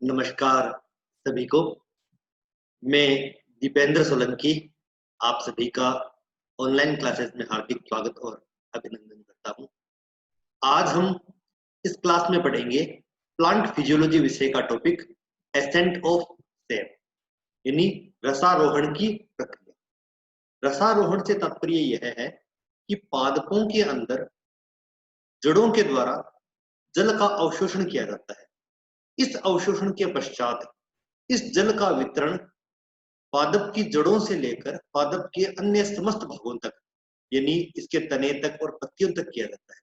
नमस्कार सभी को। मैं दीपेंद्र सोलंकी आप सभी का ऑनलाइन क्लासेस में हार्दिक स्वागत और अभिनंदन करता हूं। आज हम इस क्लास में पढ़ेंगे प्लांट फिजियोलॉजी विषय का टॉपिक एसेंट ऑफ सेप यानी रसारोहण की प्रक्रिया। रसारोहण से तात्पर्य यह है कि पादपों के अंदर जड़ों के द्वारा जल का अवशोषण किया जाता है। इस अवशोषण के पश्चात इस जल का वितरण पादप की जड़ों से लेकर पादप के अन्य समस्त भागों तक यानी इसके तने तक और पत्तियों तक किया जाता है।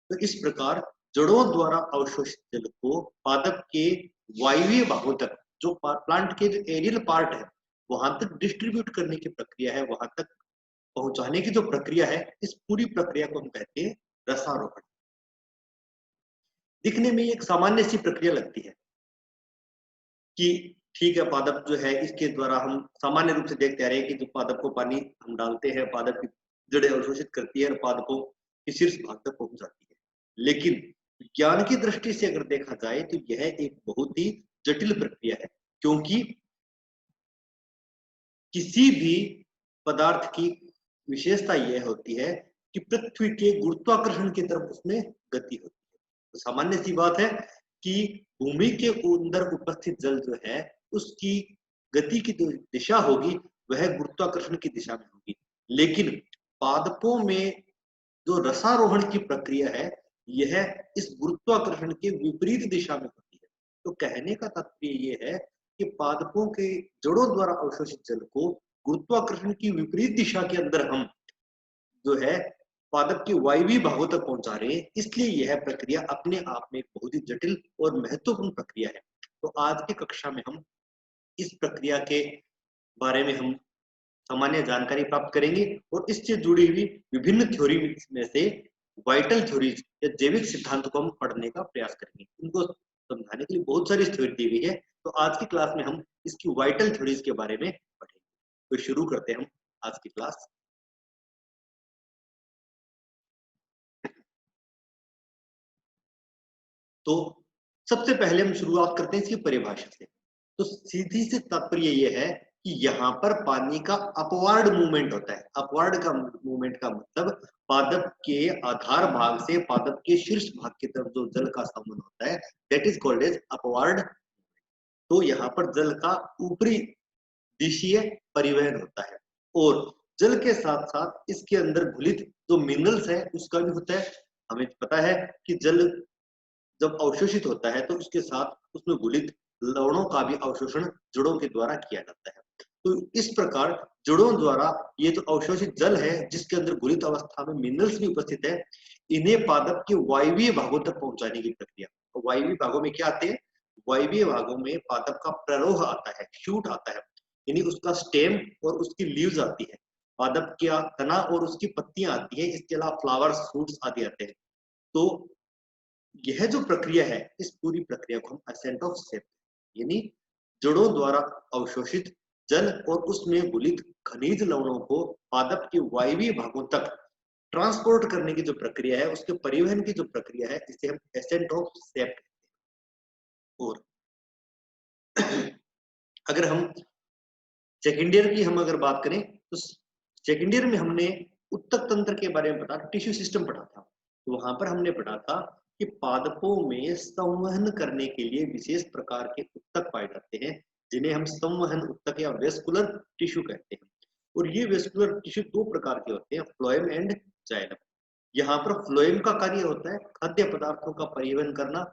तो इस प्रकार जड़ों द्वारा अवशोषित जल को पादप के वायवीय भागों तक, जो प्लांट के जो एरियल पार्ट है वहां तक डिस्ट्रीब्यूट करने की प्रक्रिया है, वहां तक पहुंचाने की जो प्रक्रिया है, इस पूरी प्रक्रिया को हम कहते हैं रसारोहण। दिखने में एक सामान्य सी प्रक्रिया लगती है कि ठीक है, पादप जो है इसके द्वारा हम सामान्य रूप से देखते आ रहे हैं कि जो पादप को पानी हम डालते हैं, पादप की जड़ें अवशोषित करती है और पादपों के शीर्ष भाग तक पहुंच जाती है। लेकिन विज्ञान की दृष्टि से अगर देखा जाए तो यह एक बहुत ही जटिल प्रक्रिया है, क्योंकि किसी भी पदार्थ की विशेषता यह होती है कि पृथ्वी के गुरुत्वाकर्षण की तरफ उसमें गति होती है। तो सामान्य सी बात है कि भूमि के अंदर उपस्थित जल जो है उसकी गति की जो दिशा होगी वह गुरुत्वाकर्षण की दिशा में होगी। लेकिन पादपों में जो रसारोहण की प्रक्रिया है यह इस गुरुत्वाकर्षण के विपरीत दिशा में होती है। तो कहने का तात्पर्य यह है कि पादपों के जड़ों द्वारा अवशोषित जल को गुरुत्वाकर्षण की विपरीत दिशा के अंदर हम जो है पादप के वायवीय भागों तक पहुंचा रहे हैं। इसलिए यह प्रक्रिया अपने आप में एक बहुत ही जटिल और महत्वपूर्ण प्रक्रिया है। तो आज की कक्षा में हम इस प्रक्रिया के बारे में हम सामान्य जानकारी प्राप्त करेंगे और इससे जुड़ी हुई विभिन्न थ्योरी में से वाइटल थ्योरीज या जैविक सिद्धांत को हम पढ़ने का प्रयास करेंगे। इनको समझाने के लिए बहुत सारी थ्योरी दी हुई है, तो आज की क्लास में हम इसकी वाइटल थ्योरीज के बारे में पढ़ेंगे। तो शुरू करते हैं हम आज की क्लास। तो सबसे पहले हम शुरुआत करते हैं इसकी परिभाषा से। तो सीधी से तात्पर्य यह है कि यहाँ पर पानी का अपवार्ड मूवमेंट होता है। अपवार्ड का मूवमेंट का मतलब पादप के आधार भाग से पादप के शीर्ष भाग की तरफ जो जल का संवहन होता है, that is called as upward. तो यहाँ पर जल का ऊपरी दिशीय परिवहन होता है और जल के साथ साथ इसके अंदर घुलित जो मिनरल्स है उसका भी होता है। हमें पता है कि जल जब अवशोषित होता है तो उसके साथ उसमें घुलित लवणों का भी अवशोषण जड़ों के द्वारा किया जाता है। तो इस प्रकार जड़ों द्वारा ये जो अवशोषित जल है जिसके अंदर घुलित अवस्था में मिनरल्स भी उपस्थित है, इन्हें पादप के वायवीय भागों तक पहुंचाने की प्रक्रिया। तो वायवीय भागों में क्या आते हैं? वायवीय भागों में पादप का प्ररोह आता है, शूट आता है, यानी उसका स्टेम और उसकी लीव्स आती है, पादप का तना और उसकी पत्तियां आती है, इसके अलावा फ्लावर्स, फ्रूट्स आदि आते हैं। तो यह जो प्रक्रिया है, इस पूरी प्रक्रिया को हम असेंट ऑफ सेप यानी जड़ों द्वारा अवशोषित जल और उसमें घुलित खनिज लवणों को पादप के वायवीय भागों तक ट्रांसपोर्ट करने की जो प्रक्रिया है, उसके परिवहन की जो प्रक्रिया है, इसे हम एसेंट ऑफ सेप कहते हैं। और अगर हम सेकेंड ईयर की हम अगर बात करें तो सेकेंड ईयर में हमने उत्तक तंत्र के बारे में पढ़ा, टिश्यू सिस्टम पढ़ा था। तो वहां पर हमने पढ़ा था कि पादपों में संवहन करने के लिए विशेष प्रकार के उत्तक पाए जाते हैं, जिन्हें हम संवहन उत्तक या वेस्कुलर टिश्यू कहते हैं। और ये वेस्कुलर टिश्यू दो प्रकार के होते हैं, फ्लोएम एंड जाइलम। यहाँ पर फ्लोएम का कार्य होता है खाद्य पदार्थों का परिवहन करना,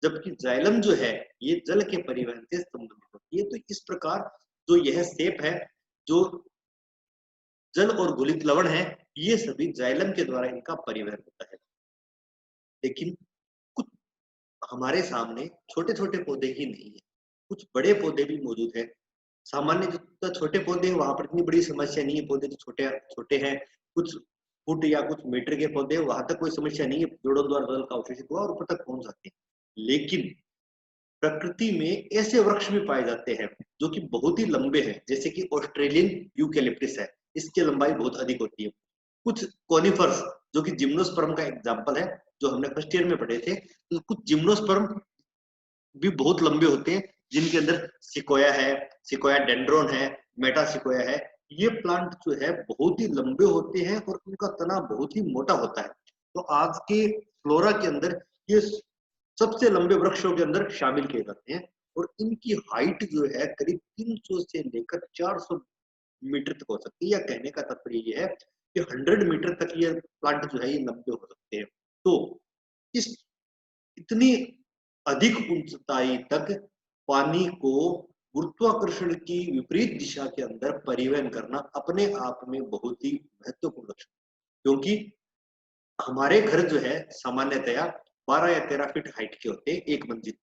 जबकि जाइलम जो है ये जल के परिवहन से संबंधित होती है। तो इस प्रकार जो यह सेप है, जो जल और घुलित लवण है, ये सभी जाइलम के द्वारा इनका परिवहन होता है। लेकिन कुछ हमारे सामने छोटे छोटे पौधे ही नहीं है, कुछ बड़े पौधे भी मौजूद है। सामान्य जो छोटे पौधे हैं वहां पर इतनी बड़ी समस्या नहीं है, पौधे जो छोटे छोटे हैं, कुछ फुट या कुछ मीटर के पौधे, वहां तक कोई समस्या नहीं है, जड़ों द्वारा जल का अवशोषित हुआ और ऊपर तक पहुंच जाते हैं। लेकिन प्रकृति में ऐसे वृक्ष भी पाए जाते हैं जो कि बहुत ही लंबे हैं, जैसे कि ऑस्ट्रेलियन यूकेलिप्टस है, इसकी लंबाई बहुत अधिक होती है। कुछ कॉनिफर्स जो कि जिम्नोस्पर्म का एग्जाम्पल है, जो हमने फर्स्ट ईयर में पढ़े थे, तो कुछ जिम्नोस्पर्म भी बहुत लंबे होते हैं, जिनके अंदर सिकोया डेंड्रोन है, मेटा सिकोया है। ये प्लांट जो है बहुत ही लंबे होते हैं और उनका तना बहुत ही मोटा होता है। तो आज के फ्लोरा के अंदर ये सबसे लंबे वृक्षों के अंदर शामिल किए जाते हैं और इनकी हाइट जो है करीब 300 से लेकर 400 मीटर तक हो सकती है। या कहने का तात्पर्य ये है कि 100 मीटर तक ये प्लांट जो है ये लंबे हो सकते हैं। तो इस इतनी अधिक ऊंचाई तक पानी को गुरुत्वाकर्षण की विपरीत दिशा के अंदर परिवहन करना अपने आप में बहुत ही महत्वपूर्ण लक्ष्य, क्योंकि हमारे घर जो है सामान्यतया 12 या 13 फीट हाइट के होते हैं, एक मंजिल।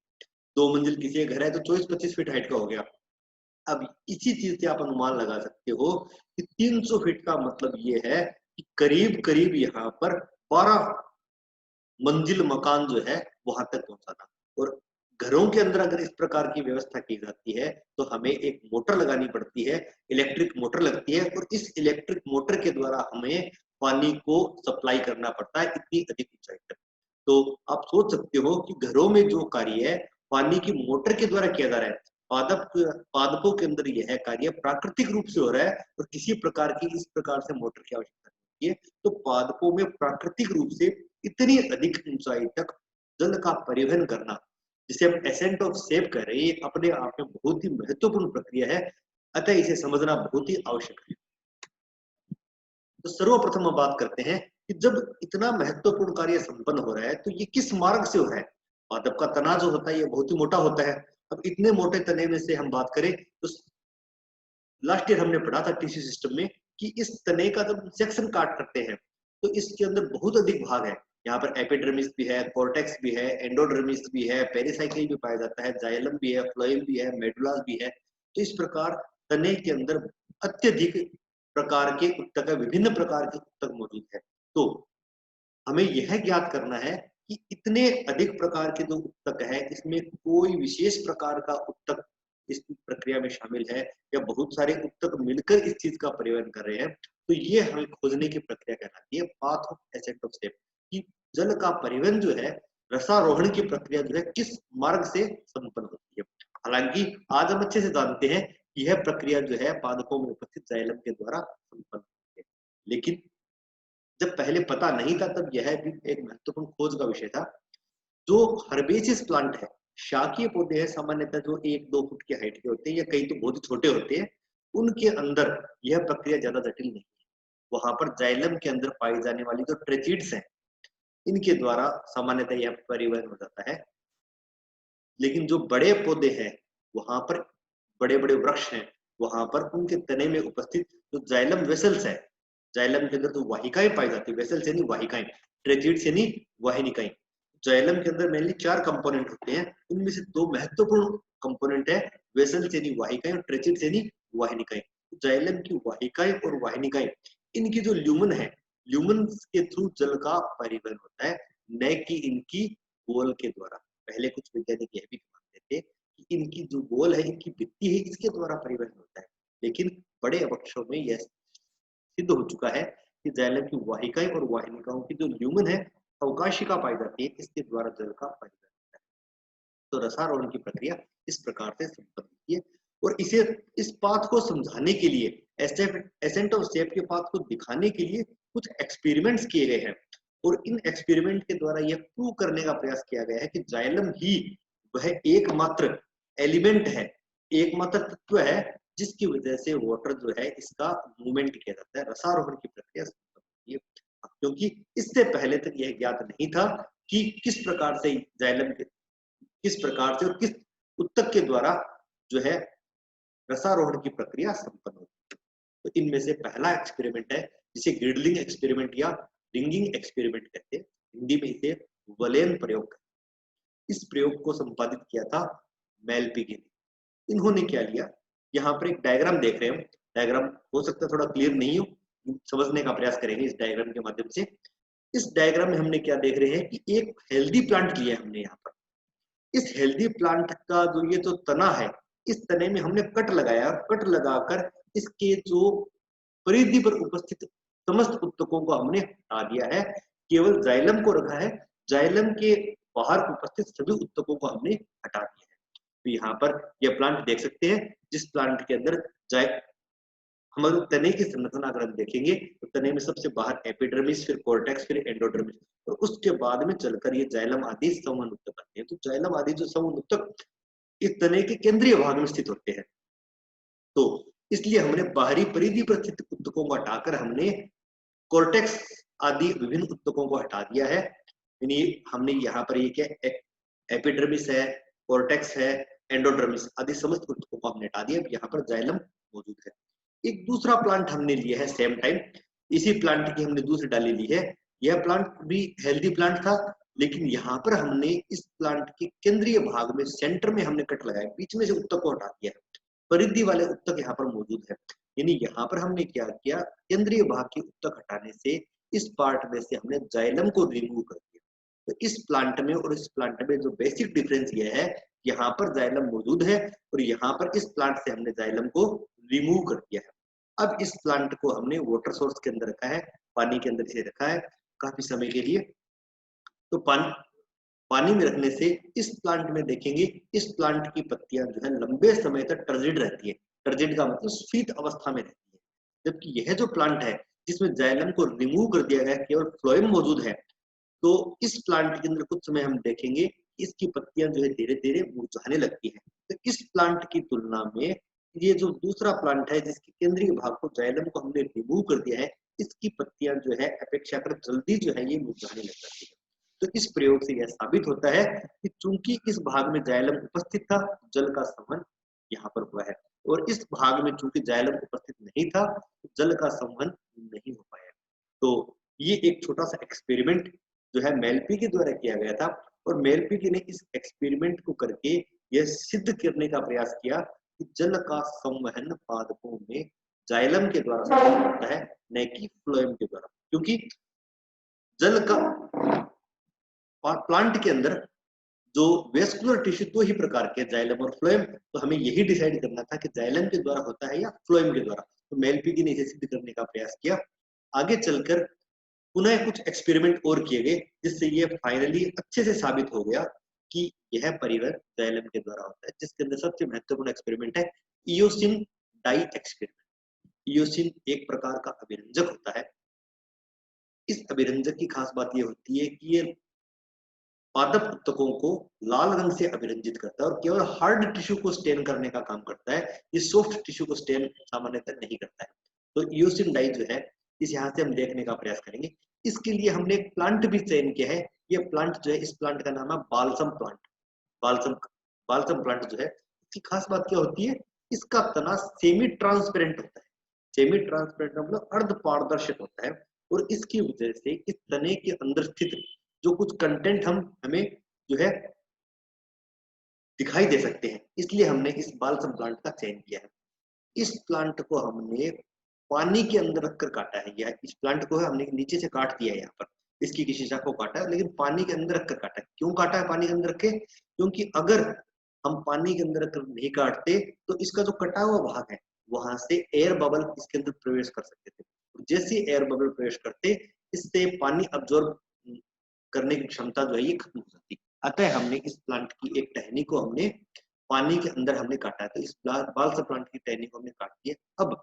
2 मंजिल किसी का घर है तो 24-25 फीट हाइट का हो गया। अब इसी चीज से आप अनुमान लगा सकते हो कि 300 फीट का मतलब ये है कि करीब करीब यहाँ पर 12 मंजिल मकान जो है वहां तक पहुंचाना। और घरों के अंदर अगर इस प्रकार की व्यवस्था की जाती है तो हमें एक मोटर लगानी पड़ती है, इलेक्ट्रिक मोटर लगती है और इस इलेक्ट्रिक मोटर के द्वारा हमें पानी को सप्लाई करना पड़ता है इतनी अधिक ऊंचाई तक। तो आप सोच सकते हो कि घरों में जो कार्य है पानी की मोटर के द्वारा किया जा रहा है, पादपों के अंदर यह कार्य प्राकृतिक रूप से हो रहा है और किसी प्रकार की इस प्रकार से मोटर की आवश्यकता नहीं है। तो पादपों में प्राकृतिक रूप से इतनी अधिक ऊंचाई तक जल का परिवहन करना, जिसे हम एसेंट ऑफ सेव कह रहे हैं, ये अपने आप में बहुत ही महत्वपूर्ण प्रक्रिया है। अतः इसे समझना बहुत ही आवश्यक है। तो सर्वप्रथम हम बात करते हैं कि जब इतना महत्वपूर्ण कार्य संपन्न हो रहा है तो ये किस मार्ग से हो रहा है। पादप का तना जो होता है ये बहुत ही मोटा होता है। अब इतने मोटे तने में से हम बात करें तो लास्ट ईयर हमने पढ़ा था टिश्यू सिस्टम में कि इस तने का जब सेक्शन काट करते हैं तो इसके अंदर बहुत अधिक भाग है। यहाँ पर एपिडर्मिस भी है, कॉर्टेक्स भी है, एंडोडर्मिस भी है, पेरिसाइकिल भी पाया जाता है, जाइलम भी है, फ्लोएम भी है, मेडुला भी है। तो इस प्रकार तने के अंदर अत्यधिक प्रकार के उत्तक, विभिन्न प्रकार के उत्तक मौजूद है। तो हमें यह ज्ञात करना है कि इतने अधिक प्रकार के जो उत्तक है इसमें कोई विशेष प्रकार का उत्तक इस प्रक्रिया में शामिल है या बहुत सारे उत्तक मिलकर इस चीज का परिवहन कर रहे हैं। तो ये हमें खोजने की प्रक्रिया कहलाती है पाथ ऑफ एसेंट ऑफ सेप, कि जल का परिवहन जो है रसारोहण की प्रक्रिया जो है किस मार्ग से संपन्न होती है। हालांकि आज हम अच्छे से जानते हैं कि यह प्रक्रिया जो है पादपों में उपस्थित जाइलम के द्वारा संपन्न होती है। लेकिन जब पहले पता नहीं था तब यह भी एक महत्वपूर्ण खोज का विषय था। जो हर्बेसियस प्लांट है, शाकीय पौधे हैं, सामान्यतः जो 1-2 फुट की हाइट के होते हैं या कई तो बहुत छोटे होते हैं, उनके अंदर यह प्रक्रिया ज्यादा जटिल नहीं है। वहां पर जाइलम के अंदर पाई जाने वाली जो ट्रेचिड्स हैं इनके द्वारा सामान्यतः यह परिवहन हो जाता है। लेकिन जो बड़े पौधे हैं वहां पर, बड़े बड़े वृक्ष हैं वहां पर उनके तने में उपस्थित जो जाइलम वेसल्स है, जाइलम के अंदर जो वाहिकाएं पाई जाती है, वेसल्स यानी वाहिकाएं, ट्रेचिड्स यानी वाहिनिकाएं। जाइलम के अंदर मेनली 4 कंपोनेंट होते हैं, इनमें से 2 महत्वपूर्ण कंपोनेंट है, वेसल्स यानी वाहिकाएं और ट्रेचिड्स यानी वाहिनिकाएं। जाइलम की वाहिकाएं और वाहिनिकाएं, इनकी जो ल्यूमन है, ल्यूमन के थ्रू जल का परिवहन होता है, न कि इनकी बोल के द्वारा। पहले कुछ वैज्ञानिक यह भी मानते थे कि इनकी जो बोल है, इनकी भित्ति है, इसके द्वारा परिवहन होता है। लेकिन बड़े वृक्षों में यह सिद्ध हो चुका है कि जाइलम की वाहिकाएं और वाहिनिकाओं की जो ल्यूमन है, अवकाशिका पाई जाती है, इसके द्वारा जल का परिवहन होता है। तो रसारोहण की प्रक्रिया इस प्रकार से संपन्न होती है। और इसे, इस पाथ को समझाने के लिए, एसेंट ऑफ सेप के पाथ को दिखाने के लिए कुछ एक्सपेरिमेंट्स किए गए हैं। और इन एक्सपेरिमेंट के द्वारा यह प्रूव करने का प्रयास किया गया है कि जाइलम ही वह एकमात्र एलिमेंट है, एकमात्र तत्व है जिसकी वजह से वाटर जो है इसका मूवमेंट किया जाता है, रसारोहण की प्रक्रिया संपन्न होती है। क्योंकि इससे पहले तक यह ज्ञात नहीं था कि किस प्रकार से जाइलम के, किस प्रकार से और किस उत्तक के द्वारा जो है रसारोहण की प्रक्रिया संपन्न होती है। तो इनमें से पहला एक्सपेरिमेंट है जिसे ग्रिडलिंग एक्सपेरिमेंट या रिंगिंग एक्सपेरिमेंट कहते हैं, हिंदी में इसे वलेन प्रयोग। इस प्रयोग को संपादित किया था मेलपिगी ने। इन्होंने क्या लिया, यहाँ पर एक डायग्राम देख रहे हैं, डायग्राम हो सकता है थोड़ा क्लियर नहीं हो, समझने का प्रयास करेंगे इस डायग्राम के माध्यम से। इस डायग्राम में हमने क्या देख रहे हैं कि एक हेल्दी प्लांट लिया है हमने यहाँ पर। इस हेल्दी प्लांट का जो ये जो तना है, इस तने में हमने कट लगाया, कट लगाकर इसके जो परिधि पर उपस्थित समस्त उत्तकों को हमने हटा दिया है, केवल जाइलम को रखा है, जाइलम के बाहर उपस्थित सभी उत्तकों को हमने हटा दिया है। तो यहाँ पर यह प्लांट देख सकते हैं, जिस प्लांट के अंदर हमारे तने की संरचना अगर हम देखेंगे तो तने में सबसे बाहर एपिडर्मिस, फिर कॉर्टेक्स, फिर एंडोडर्मिस, और उसके बाद में चलकर ये जाइलम आदि संवहन ऊतक बनते हैं। तो जाइलम आदि जो संवहन ऊतक इस तने के केंद्रीय भाग में स्थित होते हैं। तो इसलिए हमने बाहरी परिधि पर स्थित ऊतकों को हटाकर हमने कॉर्टेक्स आदि विभिन्न ऊतकों को हटा दिया है। यानी हमने यहाँ पर ये क्या एपिडर्मिस है, कॉर्टेक्स है, एंडोडर्मिस आदि समस्त ऊतकों को हमने हटा दिया। यहाँ पर जाइलम मौजूद है। एक दूसरा प्लांट हमने लिया है सेम टाइम, इसी प्लांट की हमने दूसरी डाली ली है। यह प्लांट भी हेल्दी प्लांट था, लेकिन यहाँ पर हमने इस प्लांट के केंद्रीय भाग में सेंटर में हमने कट लगाया, बीच में से ऊतक को हटा दिया है। परिधि वाले ऊतक यहाँ पर मौजूद है। यानी यहाँ पर हमने क्या किया, केंद्रीय भाग के ऊतक हटाने से इस पार्ट में से हमने जाइलम को रिमूव कर दिया। तो इस प्लांट में और इस प्लांट में जो बेसिक डिफरेंस ये है, यहाँ पर जाइलम मौजूद है और यहाँ पर इस प्लांट से हमने जाइलम को रिमूव कर दिया है। अब इस प्लांट को हमने वाटर सोर्स के अंदर रखा है, पानी के अंदर इसे रखा है काफी समय के लिए। तो पानी में रखने से इस प्लांट में देखेंगे, इस प्लांट की पत्तियां जो है लंबे समय तक टर्जिड रहती है। टर्जिड का मतलब स्फीत अवस्था में रहती है। जबकि यह जो प्लांट है जिसमें जाइलम को रिमूव कर दिया गया, केवल फ्लोएम मौजूद है, तो इस प्लांट के अंदर कुछ समय हम देखेंगे इसकी पत्तियां जो है धीरे धीरे मुरझाने लगती है। तो इस प्लांट की तुलना में ये जो दूसरा प्लांट है जिसके केंद्रीय भाग को जाइलम को हमने रिमूव कर दिया है, इसकी पत्तियां जो है अपेक्षाकृत जल्दी जो है ये मुरझाने लग जाती है। तो इस प्रयोग से यह साबित होता है कि चूंकि इस भाग में जाइलम उपस्थित था, जल का संवहन यहाँ पर हुआ है, और इस भाग में चूंकि जाइलम उपस्थित नहीं था, तो जल का संवहन नहीं हो पाया। तो ये एक छोटा सा एक्सपेरिमेंट जो है मेलपी के द्वारा किया गया था, और मेलपी ने इस एक्सपेरिमेंट को करके यह सिद्ध करने का प्रयास किया कि जल का संवहन पादपों में जाइलम के द्वारा होता है, न कि फ्लोएम के द्वारा। क्योंकि जल का प्लांट के अंदर जो वेस्कुलर टिश्यू दो ही प्रकार के, जाइलम और फ्लोएम, तो हमें यही डिसाइड करना था कि जाइलम के द्वारा होता है या फ्लोएम के द्वारा। तो मेलपी ने इसे सिद्ध करने का प्रयास किया। आगे चलकर पुनः कुछ एक्सपेरिमेंट और किए गए, जिससे ये फाइनली अच्छे से साबित हो गया कि यह परिवर्तन जाइलम के द्वारा होता है। जिसके अंदर सबसे महत्वपूर्ण एक्सपेरिमेंट है इयोसिन डाई एक्सपेरिमेंट। इयोसिन एक प्रकार का अभिरंजक होता है। इस अभिरंजक की खास बात यह होती है कि ये पादप ऊतकों को लाल रंग से अभिरंजित करता है और केवल हार्ड टिश्यू को स्टेन करने का काम करता है। ये सॉफ्ट टिश्यू को स्टेन सामान्यतः नहीं करता है। तो इयोसिन डाई जो है, इस यहाँ से हम देखने का प्रयास करेंगे। इसके लिए हमने एक प्लांट भी चयन किया है। ये प्लांट जो है, इस प्लांट का नाम है बालसम प्लांट। बालसम प्लांट जो है, इसकी खास बात क्या होती है, इसका तना सेमी ट्रांसपेरेंट होता है। सेमी ट्रांसपेरेंट मतलब अर्ध पारदर्शक होता है, और इसकी वजह से इस तने के अंदर स्थित जो कुछ कंटेंट हमें जो है दिखाई दे सकते हैं, इसलिए हमने इस बालसम प्लांट का चयन किया है। इस प्लांट को हमने पानी के अंदर रखकर काटा है। यह इस प्लांट को हमने नीचे से काट दिया है, यहाँ पर इसकी किसी शाखा को काटा है, लेकिन पानी के अंदर रखकर काटा है। क्यों काटा है पानी के अंदर रखे? क्योंकि अगर हम पानी के अंदर रखकर नहीं काटते तो इसका जो कटा हुआ भाग है वहां से एयर बबल इसके अंदर प्रवेश कर सकते थे। जैसे एयर बबल प्रवेश करते, इससे पानी अब्जॉर्ब करने की क्षमता जो है ये खत्म हो जाती। अतः हमने इस प्लांट की एक टहनी को हमने पानी के अंदर हमने काटा है। तो इस बालसम प्लांट की टहनी को हमने काट दिया। अब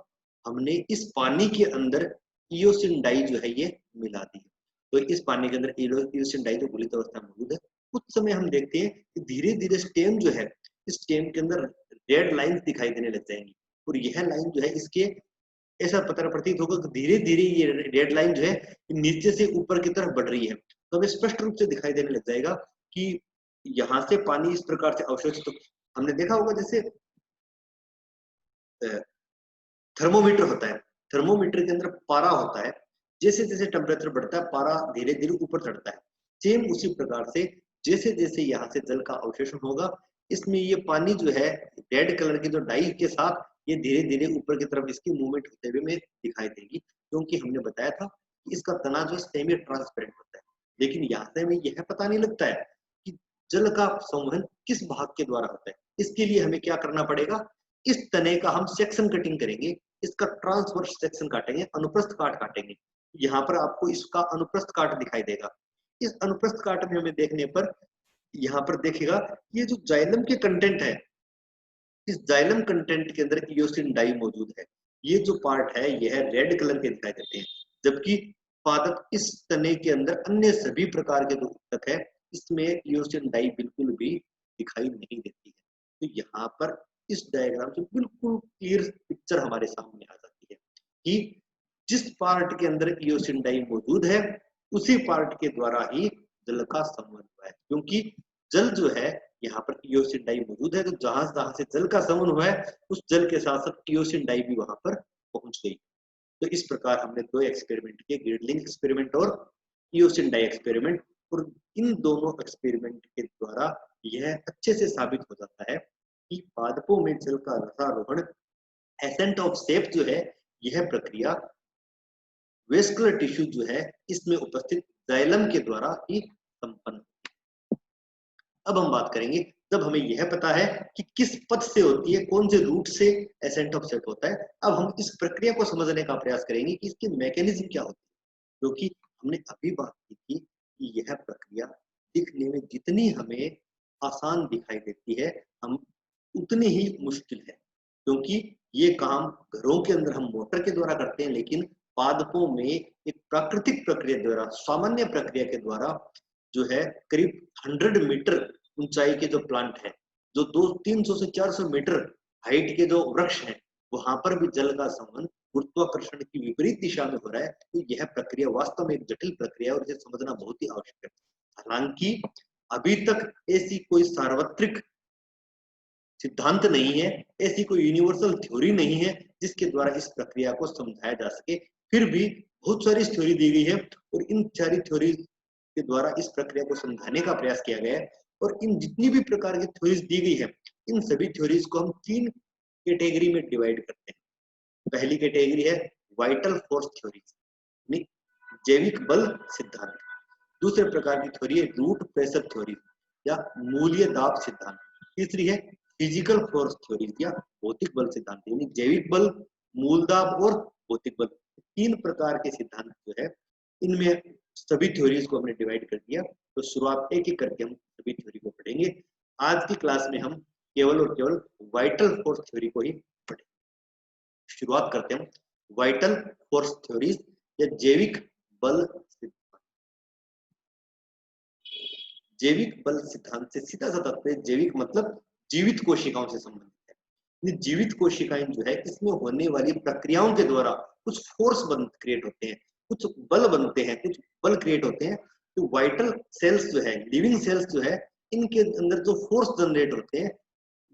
हमने इस पानी के अंदर इयोसिन डाई जो है ये मिला दी है। तो इस पानी के अंदर इयोसिन डाई जो गुलित अवस्था में मौजूद है। कुछ समय हम देखते हैं कि धीरे धीरे स्टेम जो है, इस स्टेम के अंदर रेड लाइंस दिखाई देने लग जाएंगी, और यह लाइन जो है इसके ऐसा पता प्रतीत होगा कि धीरे धीरे ये रेड लाइन जो है नीचे से ऊपर की तरफ बढ़ रही है। तो हमें स्पष्ट रूप से दिखाई देने लग जाएगा कि यहाँ से पानी इस प्रकार से अवशोषित, तो हमने देखा होगा जैसे थर्मोमीटर होता है, थर्मोमीटर के अंदर पारा होता है, जैसे जैसे टेम्परेचर बढ़ता है पारा धीरे धीरे ऊपर चढ़ता है। सेम उसी प्रकार से जैसे जैसे यहाँ से जल का अवशोषण होगा, इसमें ये पानी जो है रेड कलर की जो डाई के साथ ये धीरे धीरे ऊपर की तरफ इसकी मूवमेंट होते हुए में दिखाई देगी। क्योंकि हमने बताया था कि इसका तना जो सेमी ट्रांसपेरेंट होता है, लेकिन यहाँ से हमें यह पता नहीं लगता है कि जल का संवहन किस भाग के द्वारा होता है। इसके लिए हमें क्या करना पड़ेगा, इस तने का हम सेक्शन कटिंग करेंगे, इसका ट्रांसवर्स सेक्शन काटेंगे, अनुप्रस्थ काट काटेंगे। यहाँ पर आपको इसका अनुप्रस्थ काट दिखाई देगा। इस अनुप्रस्थ काट में हमें देखने पर यहाँ पर देखेगा ये जो जाइलम के कंटेंट है इस जाइलम कंटेंट के अंदर इयोसिन डाई मौजूद है। ये जो पार्ट है यह रेड कलर के दिखाई देते हैं, जबकि पादप इस तने के अंदर अन्य सभी प्रकार के जो ऊतक है इसमें इयोसिन डाई बिल्कुल भी दिखाई नहीं देती है। तो यहाँ पर इस डायग्राम से बिल्कुल क्लियर पिक्चर हमारे सामने आ जाती है कि जिस पार्ट के अंदर इयोसिन डाई मौजूद है उसी पार्ट के द्वारा ही जल का संवहन हुआ है, क्योंकि जल जो है यहाँ पर इयोसिन डाई मौजूद है, तो जहां जहां से जल का संवहन हुआ है उस जल के साथ साथ इयोसिन डाई भी वहां पर पहुंच गई। तो इस प्रकार हमने दो एक्सपेरिमेंट किए, ग्रेडलिंग एक्सपेरिमेंट और इयोसिन डाई एक्सपेरिमेंट, और इन दोनों एक्सपेरिमेंट के द्वारा यह अच्छे से साबित हो जाता है कि पादपों में जल का रसारोहण एसेंट ऑफ सेप जो है यह प्रक्रिया वेस्कुलर टिश्यू जो है इसमें उपस्थित जाइलम के द्वारा ही संपन्न। अब हम बात करेंगे, जब हमें यह पता है कि किस पथ से होती है, कौन से रूट से एसेंट ऑफ सेप होता है, अब हम इस प्रक्रिया को समझने का प्रयास करेंगे कि इसकी मैकेनिज्म क्या होती है, क्योंकि हमने अभी बात की थी कि यह प्रक्रिया दिखने में जितनी हमें आसान दिखाई देती है हम उतनी ही मुश्किल है, क्योंकि ये काम घरों के अंदर हम मोटर के द्वारा करते हैं, लेकिन पादपों में एक प्राकृतिक प्रक्रिया द्वारा, सामान्य प्रक्रिया के द्वारा जो है करीब 100 मीटर ऊंचाई के जो प्लांट है, जो 300 से 400 मीटर हाइट के जो वृक्ष हैं, वहां पर भी जल का संवहन गुरुत्वाकर्षण की विपरीत दिशा में हो रहा है। तो यह प्रक्रिया वास्तव में एक जटिल प्रक्रिया है और इसे समझना बहुत ही आवश्यक है। हालांकि अभी तक ऐसी कोई सार्वत्रिक सिद्धांत नहीं है, ऐसी कोई यूनिवर्सल थ्योरी नहीं है जिसके द्वारा इस प्रक्रिया को समझाया जा सके। फिर भी बहुत सारी थ्योरी दी गई है और इन सारी थ्योरी के द्वारा इस प्रक्रिया को समझाने का प्रयास किया गया है। और इन जितनी भी प्रकार की थ्योरीज दी गई है, इन सभी थ्योरीज को हम 3 कैटेगरी में डिवाइड करते हैं। पहली कैटेगरी है वाइटल फोर्स थ्योरी, जैविक बल सिद्धांत। दूसरे प्रकार की थ्योरी है रूट प्रेशर थ्योरी या मूल्य दाब सिद्धांत। तीसरी है फिजिकल फोर्स थ्योरी या भौतिक बल सिद्धांत, यानी जैविक बल, मूल दाब और भौतिक बल। 3 प्रकार के सिद्धांत जो है इनमें सभी थ्योरीज को हमने डिवाइड कर दिया। तो शुरुआत एक एक करके हम सभी थ्योरी को पढ़ेंगे। आज की क्लास में हम केवल और केवल वाइटल फोर्स थ्योरी को ही पढ़ेंगे। शुरुआत करते हैं वाइटल फोर्स थ्योरीज या जैविक बल सिद्धांत। जैविक बल सिद्धांत से सीधा सा तात्पर्य, जैविक मतलब जीवित कोशिकाओं से संबंधित है। ये जीवित कोशिकाएं जो है इसमें होने वाली प्रक्रियाओं के द्वारा कुछ फोर्स क्रिएट होते हैं, कुछ बल बनते हैं, कुछ बल क्रिएट होते हैं। तो वाइटल सेल्स जो है, लिविंग सेल्स जो है, इनके अंदर जो फोर्स जनरेट होते हैं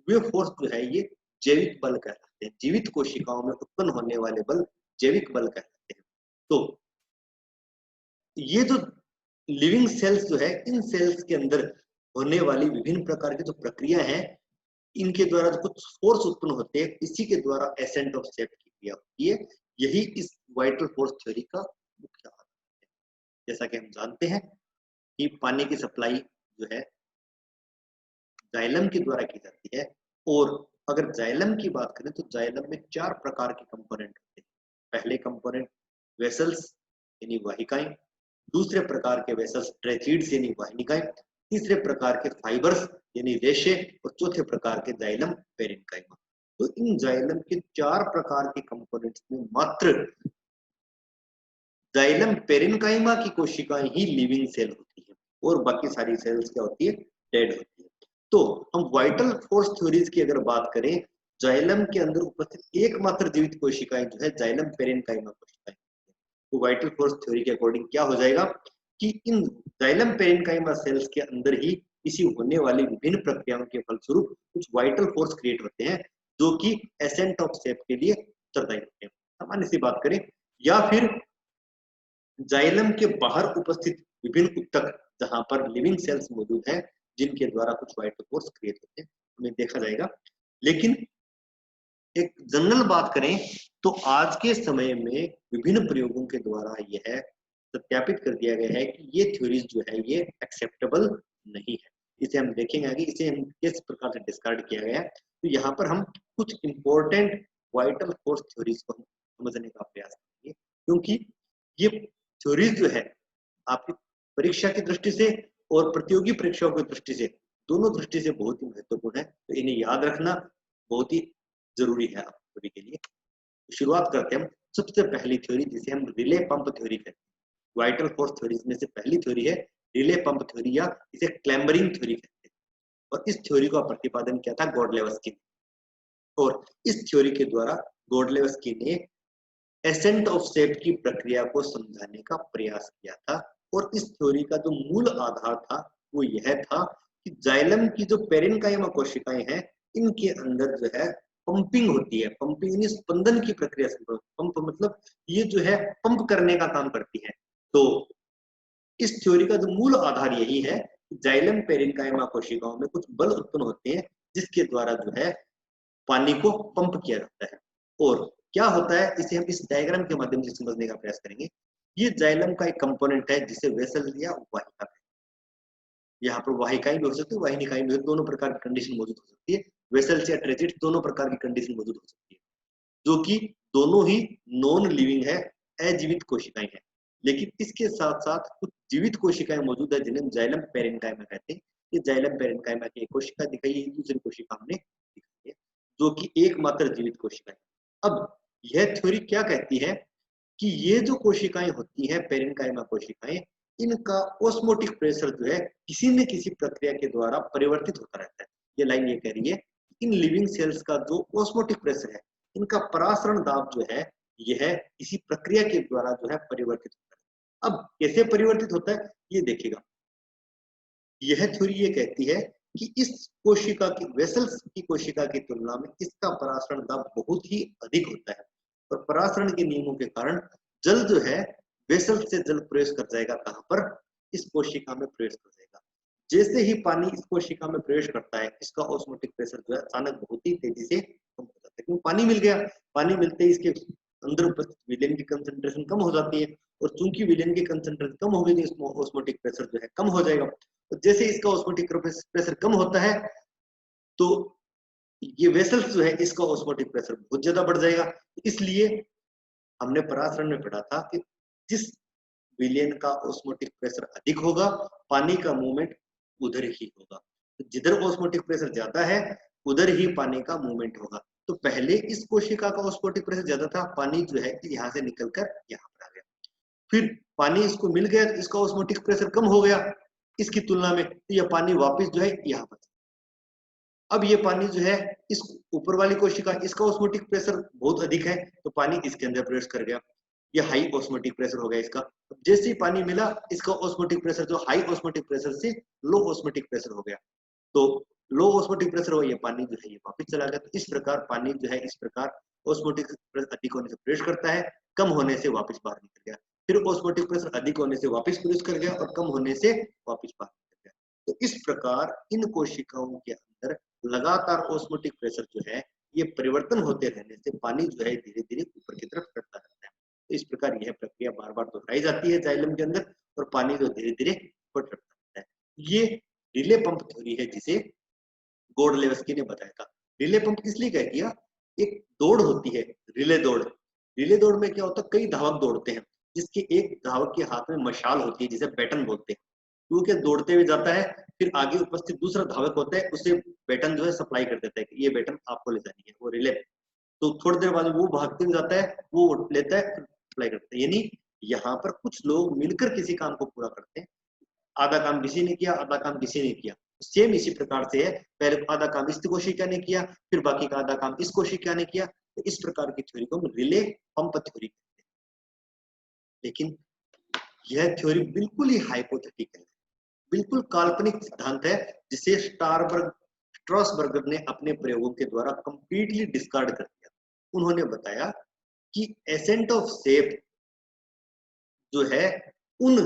वे फोर्स जो है ये जैविक बल कहलाते हैं। जीवित कोशिकाओं में उत्पन्न होने वाले बल जैविक बल कहलाते हैं। तो ये जो लिविंग सेल्स जो है, इन सेल्स के अंदर होने वाली विभिन्न प्रकार की जो प्रक्रिया है, इनके द्वारा जो कुछ फोर्स उत्पन्न होते हैं, इसी के द्वारा एसेंट ऑफ सेप की क्रिया होती है। यही इस वाइटल फोर्स थ्योरी का मुख्य आधार है। जैसा कि हम जानते हैं कि पानी की सप्लाई जो है जाइलम के द्वारा की जाती है, और अगर जाइलम की बात करें तो जाइलम में 4 प्रकार के कंपोनेंट होते हैं। पहले कंपोनेंट वेसल्स यानी वाहिकाएं, दूसरे प्रकार के वेसल्स ट्रेचीड्स यानी वाहिनिकाएं, तीसरे प्रकार के फाइबर्स यानी रेशे, और चौथे प्रकार के जाइलम पेरेन्काइमा। तो इन जाइलम के 4 प्रकार के कंपोनेंट्स में मात्र जाइलम पेरेन्काइमा की कोशिकाएं ही लिविंग सेल होती है और बाकी सारी सेल्स क्या होती है, डेड होती है। तो हम वाइटल फोर्स थ्योरीज की अगर बात करें, जाइलम के अंदर उपस्थित एकमात्र जीवित कोशिकाएं जो है जाइलम पेरेन्काइमा कोशिकाएं। तो वाइटल फोर्स थ्योरी के अकॉर्डिंग क्या हो जाएगा कि इन जाइलम पेरेन्काइमा सेल्स के अंदर ही इसी होने वाली विभिन्न प्रक्रियाओं के फलस्वरूप कुछ वाइटल फोर्स क्रिएट होते हैं जो कि एसेंट ऑफ सेप के लिए उत्तरदायी होते हैं। सामान्य सी बात करें, या फिर जाइलम के बाहर उपस्थित विभिन्न ऊतक जहां पर लिविंग सेल्स मौजूद हैं, जिनके द्वारा कुछ वाइटल फोर्स क्रिएट होते हैं, हमें देखा जाएगा। लेकिन एक जनरल बात करें तो आज के समय में विभिन्न प्रयोगों के द्वारा यह सत्यापित कर दिया गया है कि ये थ्योरीज जो है ये एक्सेप्टेबल नहीं है। इसे हम देखेंगे आगे, इसे हम किस प्रकार से डिस्कार्ड किया गया है। तो यहाँ पर हम कुछ इंपॉर्टेंट वाइटल फोर्स थ्योरीज को समझने का प्रयास करेंगे, क्योंकि ये थ्योरीज जो है आपकी परीक्षा की दृष्टि से और प्रतियोगी परीक्षाओं की दृष्टि से, दोनों दृष्टि से बहुत ही महत्वपूर्ण है। तो इन्हें याद रखना, बहुत ही जरूरी है आप सभी के लिए। शुरुआत करते हैं हम सबसे पहली थ्योरी जिसे हम रिले पंप थ्योरी कहते हैं। वाइटल फोर्स थ्योरीज में से पहली थ्योरी है रिले पंप थ्योरी या इसे क्लैम्बरिंग थ्योरी कहते हैं। और इस थ्योरी का प्रतिपादन किया था गोडलेवस्की ने। और इस थ्योरी के द्वारा गोडलेवस्की ने एसेंट ऑफ शेप की प्रक्रिया को समझाने का प्रयास किया था। और इस थ्योरी का जो मूल आधार था वो यह था कि जाइलम की जो पेरेन्काइमा कोशिकाएं हैं इनके अंदर जो है पंपिंग होती है। पंपिंग यानी स्पंदन की प्रक्रिया से, पंप मतलब ये जो है पंप करने का काम करती है। तो इस थ्योरी का जो मूल आधार यही है कि जाइलम पेरेन्काइमा कोशिकाओं में कुछ बल उत्पन्न होते हैं जिसके द्वारा जो है पानी को पंप किया जाता है। और क्या होता है इसे हम इस डायग्राम के माध्यम से समझने का प्रयास करेंगे। ये जाइलम का एक कंपोनेंट है जिसे वेसल या वाहिका है। यहाँ पर वाहिकाएं भी हो सकती है, वाहिनिकाएं भी, दोनों प्रकार की कंडीशन मौजूद हो सकती है। वेसल्स या ट्रेजिट दोनों प्रकार की कंडीशन मौजूद हो सकती है, जो कि दोनों ही नॉन लिविंग है, अजीवित कोशिकाएं हैं। लेकिन इसके साथ साथ कुछ जीवित कोशिकाएं मौजूद है जिन्हें जाइलम पेरेन्काइमा कहते हैं। ये जाइलम पेरेन्काइमा की एक कोशिका दिखाई है, दूसरी कोशिका हमने दिखाई है, जो कि एकमात्र जीवित कोशिका है। अब यह थ्योरी क्या कहती है कि ये जो कोशिकाएं होती हैं पेरेन्काइमा कोशिकाएं, इनका ऑस्मोटिक प्रेशर जो है किसी न किसी प्रक्रिया के द्वारा परिवर्तित होता रहता है। ये लाइन ये कह रही है इन लिविंग सेल्स का जो ऑस्मोटिक प्रेशर है, इनका परासरण दाब जो है यह किसी प्रक्रिया के द्वारा जो है परिवर्तित होता है। अब कैसे परिवर्तित होता है ये देखिएगा। यह थ्योरी ये कहती है कि इस कोशिका की वेसल्स की कोशिका की तुलना में इसका परासरण दाब बहुत ही अधिक होता है। और परासरण के नियमों के कारण जल जो है वेसल से जल प्रवेश कर जाएगा, कहां पर, इस कोशिका में प्रवेश कर जाएगा। जैसे ही पानी इस कोशिका में प्रवेश करता है इसका ऑस्मोटिक प्रेशर जो है अचानक बहुत ही तेजी से कम हो जाता है, क्योंकि पानी मिल गया। पानी मिलते ही इसके अंदर उपस्थित विलेन की कंसंट्रेशन कम हो जाती है। और चूंकि विलेन की कंसंट्रेशन कम हो गई तो ऑस्मोटिक प्रेशर जो है कम हो जाएगा। तो जैसे इसका ऑस्मोटिक प्रेशर कम होता है तो ये वेसल्स जो है इसका ऑस्मोटिक प्रेशर बहुत ज्यादा बढ़ जाएगा। इसलिए हमने परासरण में पढ़ा था कि जिस विलेन का ऑस्मोटिक प्रेशर अधिक होगा पानी का मूवमेंट उधर ही होगा। तो जिधर ऑस्मोटिक प्रेशर ज्यादा है उधर ही पानी का मूवमेंट होगा। तो पहले इस कोशिका का ऑस्मोटिक प्रेशर ज्यादा था, पानी जो है यहाँ से निकलकर यहाँ पर आ गया। फिर पानी इसको मिल गया तो इसका ऑस्मोटिक प्रेशर कम हो गया इसकी तुलना में, तो यह पानी वापस जो है यहाँ पर। अब ये पानी जो है इस ऊपर वाली कोशिका, इसका ऑस्मोटिक प्रेशर बहुत अधिक है तो पानी इसके अंदर प्रवेश कर गया, ये हाई ऑस्मोटिक प्रेशर हो गया इसका। जैसे ही पानी मिला इसका ऑस्मोटिक प्रेशर जो हाई ऑस्मोटिक प्रेशर से लो ऑस्मोटिक प्रेशर हो गया। तो लो ऑस्मोटिक प्रेशर हो, ये पानी जो है ये वापस चला गया। तो इस प्रकार पानी जो है इस प्रकार ऑस्मोटिक प्रेशर अधिक होने से प्रवेश करता है, कम होने से वापस बाहर निकल गया। फिर ऑस्मोटिक प्रेशर अधिक होने से वापस प्रवेश कर गया और कम होने से वापस बाहर निकल गया। तो इस प्रकार इन कोशिकाओं के अंदर लगातार ऑस्मोटिक प्रेशर जो है ये परिवर्तन होते रहने से पानी जो है धीरे धीरे ऊपर की तरफ चढ़ता रहता है। तो इस प्रकार यह प्रक्रिया बार बार दोहराई जाती है जाइलम के अंदर और पानी जो धीरे धीरे ऊपर चढ़ता रहता है। ये रिले पंप थ्योरी है जिसे गोडलेवस्की ने बताया था। रिले पंप इसलिए कह दिया, एक दौड़ होती है रिले दौड़। रिले दौड़ में क्या होता है, कई धावक दौड़ते हैं जिसके एक धावक के हाथ में मशाल होती है जिसे बैटन बोलते हैं। वो क्या दौड़ते हुए जाता है, फिर आगे उपस्थित दूसरा धावक होता है उसे बैटन जो है सप्लाई कर देता है कि ये बैटन आपको ले जानी है, वो रिले। तो थोड़ी देर बाद वो भागते हुए जाता है, वो लेता है, सप्लाई करता है। यानी यहाँ पर कुछ लोग मिलकर किसी काम को पूरा करते हैं। आधा काम किसी ने किया, आधा काम किसी ने किया। सेम इसी प्रकार से है, पहले आधा काम इस कोशिका ने किया, फिर बाकी का आधा काम इस कोशिका ने किया। तो इस प्रकार की थ्योरी को हम रिले पंप थ्योरी कहते हैं। लेकिन यह थ्योरी बिल्कुल ही हाइपोथेटिकल है, बिल्कुल काल्पनिक सिद्धांत है जिसे स्ट्रॉसबर्गर ने अपने प्रयोगों के द्वारा कंप्लीटली डिस्कार्ड कर दिया। उन्होंने बताया कि एसेंट ऑफ शेप जो है उन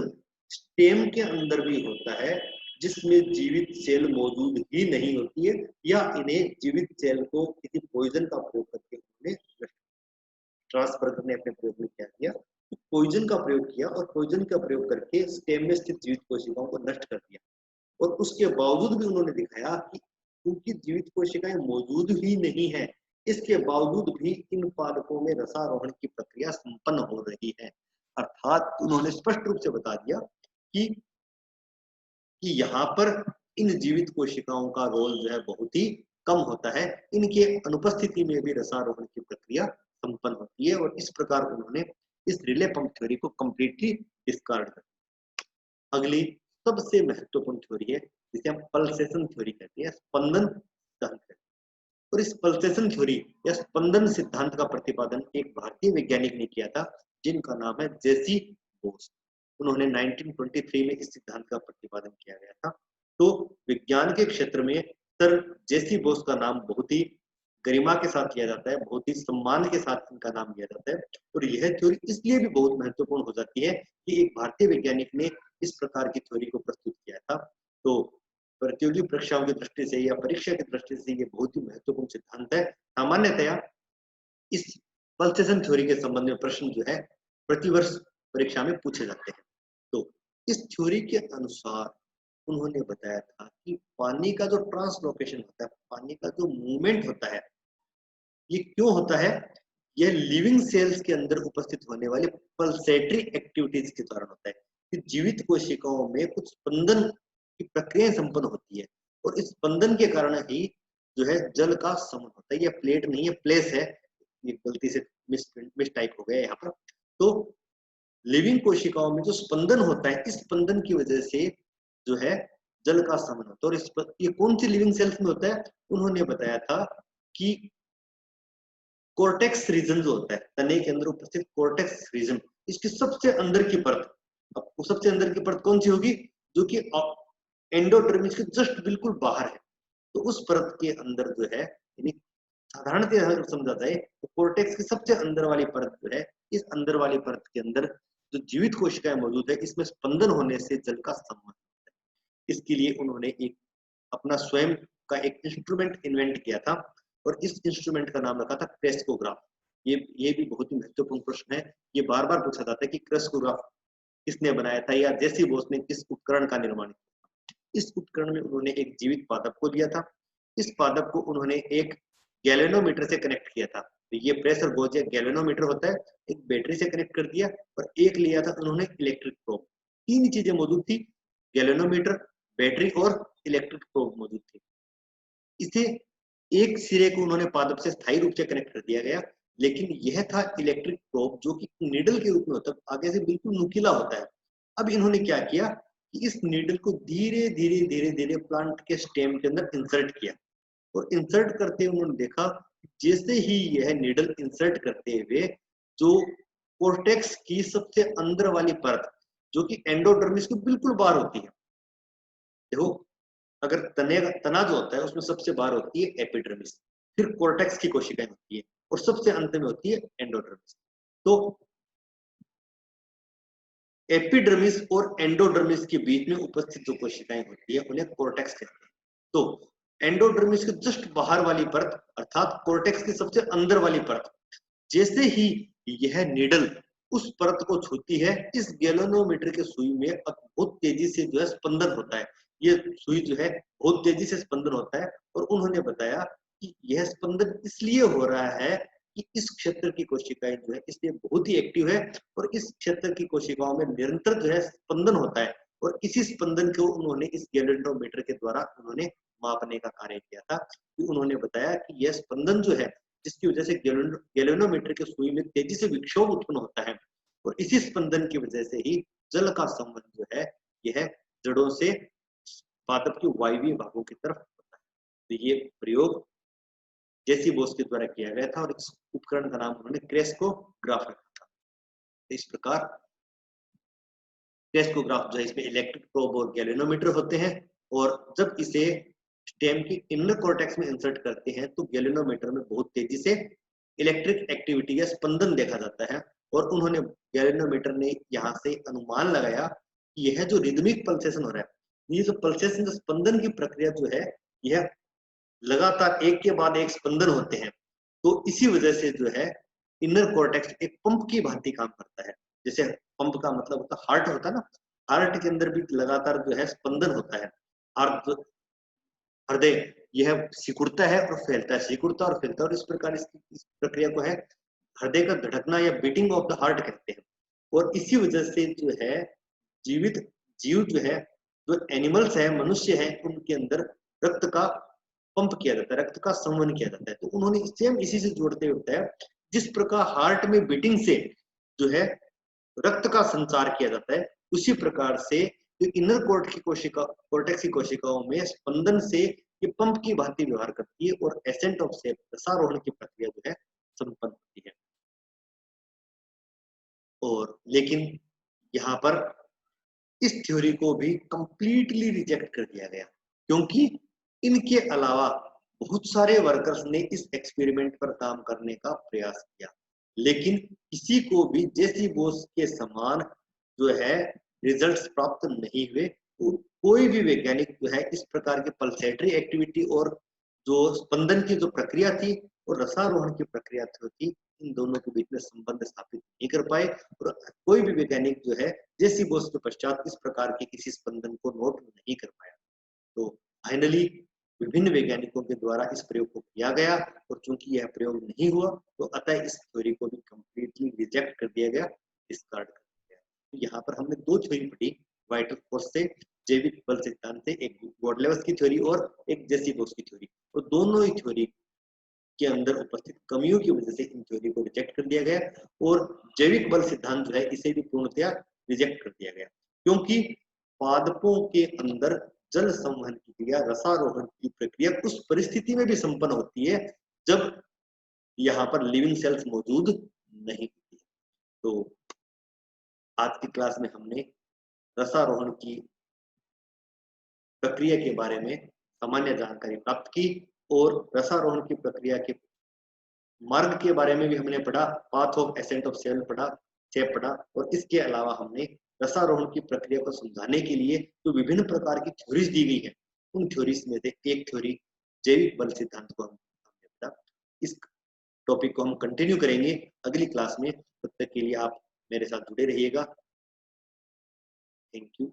स्टेम के अंदर भी होता है जिसमें जीवित सेल मौजूद ही नहीं होती है, या इन्हें जीवित सेल को किसी पॉइजन का प्रयोग करके उन्होंने स्ट्रासबर्गर ने अपने प्रयोग में क्या किया, पॉइजन का प्रयोग किया और पॉइजन का प्रयोग करके स्टेम में स्थित जीवित कोशिकाओं को नष्ट कर दिया। और उसके बावजूद भी उन्होंने दिखाया कि क्योंकि जीवित कोशिकाएं मौजूद ही नहीं है, इसके बावजूद भी इन पादपों में रसारोहण की प्रक्रिया संपन्न हो रही है। अर्थात उन्होंने स्पष्ट रूप से बता दिया कि यहाँ पर इन जीवित कोशिकाओं का रोल जो है बहुत ही कम होता है, इनके अनुपस्थिति में भी रसारोहण की प्रक्रिया संपन्न होती है। और इस प्रकार उन्होंने इस रिले पंप थ्योरी को कंप्लीटली डिस्कार्ड कर दिया। अगली सबसे महत्वपूर्ण थ्योरी है जिसे हम पल्सेशन थ्योरी कहते हैं, स्पंदन सिद्धांत। और इस पल्सेशन थ्योरी या स्पंदन सिद्धांत का प्रतिपादन एक भारतीय वैज्ञानिक ने किया था जिनका नाम है जेसी बोस। उन्होंने 1923 में इस सिद्धांत का प्रतिपादन किया गया था। तो विज्ञान के क्षेत्र में सर जेसी बोस का नाम बहुत ही गरिमा के साथ लिया जाता है, बहुत ही सम्मान के साथ इनका नाम लिया जाता है। और यह थ्योरी इसलिए भी बहुत महत्वपूर्ण हो जाती है कि एक भारतीय वैज्ञानिक ने इस प्रकार की थ्योरी को प्रस्तुत किया था। तो प्रतियोगी परीक्षाओं की दृष्टि से या परीक्षा की दृष्टि से ये बहुत ही महत्वपूर्ण सिद्धांत है। सामान्यतया इस पल्सेशन थ्योरी के संबंध में प्रश्न जो है प्रतिवर्ष परीक्षा में पूछे जाते हैं। तो इस थ्योरी के अनुसार उन्होंने बताया था कि पानी का जो ट्रांसलोकेशन होता है, पानी का जो मूवमेंट होता है, ये क्यों होता है? यह लिविंग सेल्स के अंदर उपस्थित होने वाली पल्सेटरी एक्टिविटीज के दौरान होता है कि जीवित कोशिकाओं में कुछ स्पंदन की प्रक्रियाएं संपन्न होती है और इस स्पंदन के कारण ही जो है जल का समन होता है। यह प्लेट नहीं है, प्लेस है, ये गलती से मिस टाइप हो गया यहाँ पर। तो लिविंग कोशिकाओं में जो स्पंदन होता है, इस स्पंदन की वजह से जो है जल का समन होता है। और इस ये कौन सी लिविंग सेल्स में होता है? उन्होंने बताया था कि कोर्टेक्स रीजन जो होता है, तने के अंदर उपस्थित कोर्टेक्स रीजन, इसकी सबसे अंदर की परत, अब वो सबसे अंदर की परत कौन सी होगी? जो कि एंडोडर्मिस के जस्ट बिल्कुल बाहर है। तो उस परत के अंदर जो है, यानी साधारणतः अगर समझा जाए तो कोर्टेक्स की सबसे अंदर वाली परत जो है, इस अंदर वाली परत के अंदर जो जीवित कोशिकाएं मौजूद है, इसमें स्पंदन होने से जल का समन होता है। इसके लिए उन्होंने एक अपना स्वयं का एक इंस्ट्रूमेंट इन्वेंट किया था और इस इंस्ट्रूमेंट का नाम रखा था क्रेस्कोग्राफ। ये भी बहुत ही महत्वपूर्ण प्रश्न है, ये बार बार पूछा जाता है कि क्रेस्कोग्राफ किसने बनाया था या जेसी बोस ने किस उपकरण का निर्माण किया। इस उपकरण में उन्होंने एक जीवित पादप को लिया था। इस पादप को उन्होंने एक गैल्वेनोमीटर से कनेक्ट किया था। तो ये प्रेशर गॉज या गैल्वेनोमीटर होता है, एक बैटरी से कनेक्ट कर दिया और एक लिया था उन्होंने इलेक्ट्रिक प्रोब। तीन चीजें मौजूद थी, गैल्वेनोमीटर, बैटरी और इलेक्ट्रिक प्रोब मौजूद थी। इसे एक सिरे को उन्होंने पादप से स्थायी रूप से कनेक्ट कर दिया गया, लेकिन यह था इलेक्ट्रिक प्रोब जो कि नीडल के रूप में होता है, आगे से बिल्कुल नुकीला होता है। अब इन्होंने क्या किया कि इस नीडल को धीरे धीरे धीरे धीरे प्लांट के स्टेम के अंदर इंसर्ट किया और इंसर्ट करते हुए उन्होंने देखा जैसे ही यह नीडल इंसर्ट करते हुए जो कोर्टेक्स की सबसे अंदर वाली परत जो कि एंडोडर्मिस के बिल्कुल बाहर होती है, देखो अगर तना जो होता है उसमें सबसे बाहर होती है एपिडर्मिस, फिर कोर्टेक्स की कोशिकाएं होती है और सबसे अंत में होती है एंडोडर्मिस। तो एपिडर्मिस और एंडोडर्मिस के बीच में उपस्थित जो कोशिकाएं होती है उन्हें कोर्टेक्स कहते हैं। तो एंडोडर्मिस के जस्ट बाहर वाली परत अर्थात कोर्टेक्स की सबसे अंदर वाली परत, जैसे ही यह नीडल उस परत को छूती है, इस गैल्वेनोमीटर के सुई में बहुत तेजी से जो है स्पंदन होता है। ये सुई जो है बहुत तेजी से स्पंदन होता है और उन्होंने बताया कि यह स्पंदन इसलिए हो रहा है कि इस क्षेत्र की कोशिकाएं जो है इसलिए बहुत ही एक्टिव है और इस क्षेत्र की कोशिकाओं में निरंतर जो है स्पंदन होता है और इसी स्पंदन को उन्होंने इस गैल्वेनोमीटर के द्वारा उन्होंने मापने का कार्य किया था। कि उन्होंने बताया कि यह स्पंदन जो है जिसकी वजह से गैल्वेनोमीटर के सुई में तेजी से विक्षोभ उत्पन्न होता है और इसी स्पंदन की वजह से ही जल का संबंध जो है यह जड़ों से पादप के वायवीय भागों की तरफ होता है। तो ये प्रयोग जेसी बोस के द्वारा किया गया था और इस उपकरण का नाम उन्होंने क्रेस्कोग्राफ रखा था। तो इस प्रकार क्रेस्कोग्राफ जो है इसमें इलेक्ट्रिक प्रोब और गैल्वेनोमीटर होते हैं और जब इसे स्टेम की इनर कॉर्टेक्स में इंसर्ट करते हैं तो गैल्वेनोमीटर में बहुत तेजी से इलेक्ट्रिक एक्टिविटी या स्पंदन देखा जाता है और उन्होंने गैल्वेनोमीटर ने यहाँ से अनुमान लगाया कि यह जो रिदमिक पल्सेशन हो रहा है, ये जो पल्सेशन स्पंदन की प्रक्रिया जो है यह लगातार एक के बाद एक स्पंदन होते हैं। तो इसी वजह से जो है इनर कॉर्टेक्स एक पंप की भांति काम करता है। जैसे पंप का मतलब होता है हार्ट होता है ना, हार्ट के अंदर भी लगातार जो है स्पंदन होता है। हार्ट हृदय यह सिकुड़ता है और फैलता है, सिकुड़ता और फैलता है और इस प्रकार इस प्रक्रिया को है हृदय का धड़कना या बीटिंग ऑफ द हार्ट कहते हैं। और इसी वजह से जो है जीवित जीव जो है, जो एनिमल्स है, मनुष्य है, उनके अंदर रक्त का पंप किया जाता है, रक्त का संवहन किया जाता है। तो उन्होंने सेम इसी से जोड़ते हुए बताया, जिस प्रकार हार्ट में बीटिंग से जो है रक्त का संचार किया जाता है, उसी प्रकार से जो इनर कोर्टेक्स की कोशिकाओं में स्पंदन से ये पंप की भांति व्यवहार करती है और एसेंट ऑफ सेल रसारोहण की प्रक्रिया जो है संपन्न होती है। और लेकिन यहाँ पर इस थ्योरी को भी कंप्लीटली रिजेक्ट कर दिया गया, क्योंकि इनके अलावा बहुत सारे वर्कर्स ने इस एक्सपेरिमेंट पर काम करने का प्रयास किया, लेकिन किसी को भी जेसी बोस के समान जो है रिजल्ट्स प्राप्त नहीं हुए। तो कोई भी वैज्ञानिक जो है इस प्रकार की पल्सेटरी एक्टिविटी और जो स्पंदन की जो प्रक्रिया थी और रसारोहण की प्रक्रिया थी, इन दोनों के बीच में संबंध स्थापित नहीं कर पाए। और कोई भी वैज्ञानिक जो है जेसी बोस के पश्चात इस प्रकार के किसी स्पंदन को नोट नहीं कर पाया। तो फाइनली विभिन्न वैज्ञानिकों के द्वारा इस प्रयोग को किया गया, और चूंकि यह प्रयोग नहीं हुआ तो अतः इस थ्योरी को भी कंप्लीटली रिजेक्ट कर दिया गया, डिस्कार्ड कर दिया गया। तो यहाँ पर हमने दो थ्योरी पढ़ी, वाइटल फोर्स से, जैविक बल सिद्धांत से, एक गॉडलेवस की थ्योरी और एक जेसी बोस की थ्योरी। और दोनों ही थ्योरी के अंदर उपस्थित कमियों की वजह से इन थ्योरी को रिजेक्ट कर दिया गया, और जैविक बल सिद्धांत जो है इसे भी पूर्णतया रिजेक्ट कर दिया गया, क्योंकि पादपों के अंदर जल संवहन की क्रिया, रसारोहण की प्रक्रिया उस परिस्थिति में भी संपन्न होती है जब यहाँ पर लिविंग सेल्स मौजूद नहीं होती। तो आज की क्लास में हमने रसारोहण की प्रक्रिया के बारे में सामान्य जानकारी प्राप्त की, और रसारोहण की प्रक्रिया के मार्ग के बारे में भी हमने पढ़ा, path of ascent of cell पढ़ा, स्टेप पढ़ा। और इसके अलावा हमने रसारोहण की प्रक्रिया को समझाने के लिए जो विभिन्न प्रकार की थ्योरीज दी गई है, उन थ्योरीज में से एक थ्योरी जैविक बल सिद्धांत को हमने पढ़ा। इस टॉपिक को हम कंटिन्यू करेंगे अगली क्लास में। तब तक के लिए आप मेरे साथ जुड़े रहिएगा। Thank you.